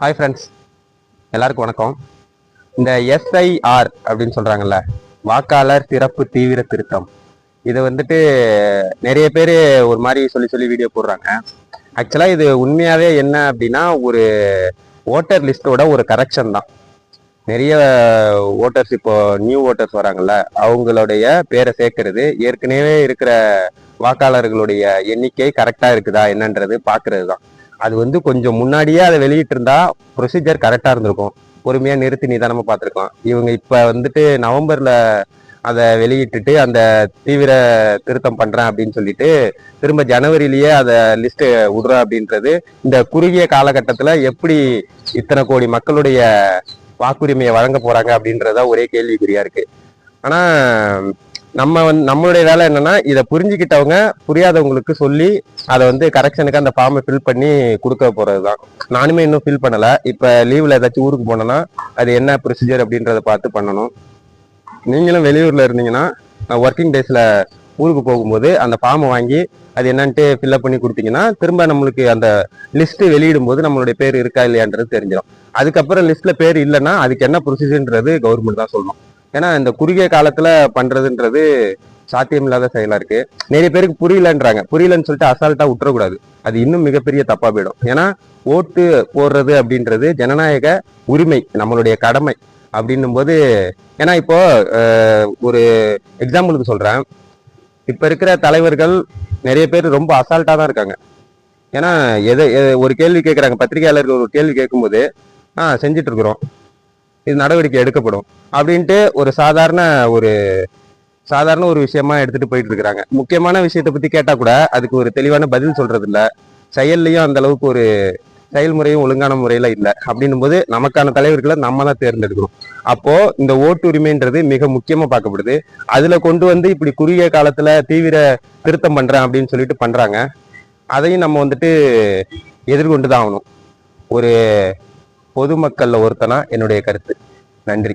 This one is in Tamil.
ஹாய் ஃப்ரெண்ட்ஸ், எல்லாருக்கும் வணக்கம். இந்த எஸ்ஐஆர் அப்படின்னு சொல்றாங்கல்ல, வாக்காளர் சிறப்பு தீவிர திருத்தம், இதை வந்துட்டு நிறைய பேர் ஒரு மாதிரி சொல்லி வீடியோ போடுறாங்க. ஆக்சுவலாக இது உண்மையாகவே என்ன அப்படின்னா, ஒரு ஓட்டர் லிஸ்ட்டோட ஒரு கரெக்ஷன் தான். நிறைய ஓட்டர்ஸ், இப்போ நியூ ஓட்டர்ஸ் வராங்கல்ல, அவங்களுடைய பேரை சேர்க்கறது, ஏற்கனவே இருக்கிற வாக்காளர்களுடைய எண்ணிக்கை கரெக்டாக இருக்குதா என்னன்றது பார்க்கறது தான். அது வந்து கொஞ்சம் முன்னாடியே அதை வெளியிட்டு இருந்தா ப்ரொசீஜர் கரெக்டா இருந்திருக்கும். பொறுமையா நிறுத்தி நிதானமா பார்த்துருக்கலாம். இவங்க இப்ப வந்துட்டு நவம்பர்ல அதை வெளியிட்டுட்டு அந்த தீவிர திருத்தம் பண்றேன் அப்படின்னு சொல்லிட்டு திரும்ப ஜனவரியிலேயே அதை லிஸ்ட் விடுறேன் அப்படின்றது இந்த குறுகிய காலகட்டத்துல எப்படி இத்தனை கோடி மக்களுடைய வாக்குரிமையை வழங்க போறாங்க அப்படின்றத ஒரே கேள்விக்குறியா இருக்கு. ஆனா நம்மளுடைய வேலை என்னன்னா, இதை புரிஞ்சுக்கிட்டவங்க புரியாதவங்களுக்கு சொல்லி அதை வந்து கரெக்ஷனுக்கு அந்த ஃபார்மை ஃபில் பண்ணி கொடுக்க போறதுதான். நானுமே இன்னும் ஃபில் பண்ணல. இப்ப லீவ்ல ஏதாச்சும் ஊருக்கு போனோம்னா அது என்ன ப்ரொசீஜர் அப்படின்றத பார்த்து பண்ணணும். நீங்களும் வெளியூர்ல இருந்தீங்கன்னா ஒர்க்கிங் டேஸ்ல ஊருக்கு போகும்போது அந்த ஃபார்மை வாங்கி அது என்னன்ட்டு ஃபில்அப் பண்ணி கொடுத்தீங்கன்னா திரும்ப நம்மளுக்கு அந்த லிஸ்ட் வெளியிடும் போது நம்மளுடைய பேர் இருக்கா இல்லையான்றது தெரிஞ்சிடும். அதுக்கப்புறம் லிஸ்ட்ல பேர் இல்லைன்னா அதுக்கு என்ன ப்ரொசீஜர்ன்றது கவர்மெண்ட் தான் சொல்லணும். ஏன்னா இந்த குறுகிய காலத்துல பண்றதுன்றது சாத்தியமில்லாத செயலா இருக்கு. நிறைய பேருக்கு புரியலன்னு சொல்லிட்டு அசால்ட்டா விட்டுறக்கூடாது. அது இன்னும் மிகப்பெரிய தப்பா போயிடும். ஏன்னா ஓட்டு போடுறது அப்படின்றது ஜனநாயக உரிமை, நம்மளுடைய கடமை அப்படின்னும் போது, ஏன்னா இப்போ ஒரு எக்ஸாம்பிளுக்கு சொல்றேன். இப்ப இருக்கிற தலைவர்கள் நிறைய பேர் ரொம்ப அசால்ட்டா தான் இருக்காங்க. ஏன்னா ஒரு கேள்வி கேட்கறாங்க, பத்திரிகையாளர்கள் ஒரு கேள்வி கேட்கும்போது செஞ்சுட்டு இருக்கிறோம், இது நடவடிக்கை எடுக்கப்படும் அப்படின்ட்டு ஒரு சாதாரண ஒரு விஷயமா எடுத்துட்டு போயிட்டு இருக்கிறாங்க. முக்கியமான விஷயத்தை பத்தி கேட்டா கூட அதுக்கு ஒரு தெளிவான பதில் சொல்றது இல்ல. செயல்லையும் அந்த அளவுக்கு ஒரு செயல்முறையும் ஒழுங்கான முறையில இல்லை. அப்படின்னும் போது நமக்கான தலைவர்களை நம்ம தான் தேர்ந்தெடுக்கணும். அப்போ இந்த ஓட்டுரிமைன்றது மிக முக்கியமா பார்க்கப்படுது. அதுல கொண்டு வந்து இப்படி குறுகிய காலத்துல தீவிர திருத்தம் பண்றேன் அப்படின்னு சொல்லிட்டு பண்றாங்க. அதையும் நம்ம வந்துட்டு எதிர்கொண்டுதான் ஆகணும். ஒரு பொதுமக்கள்ல ஒருத்தனா என்னுடைய கருத்து. நன்றி.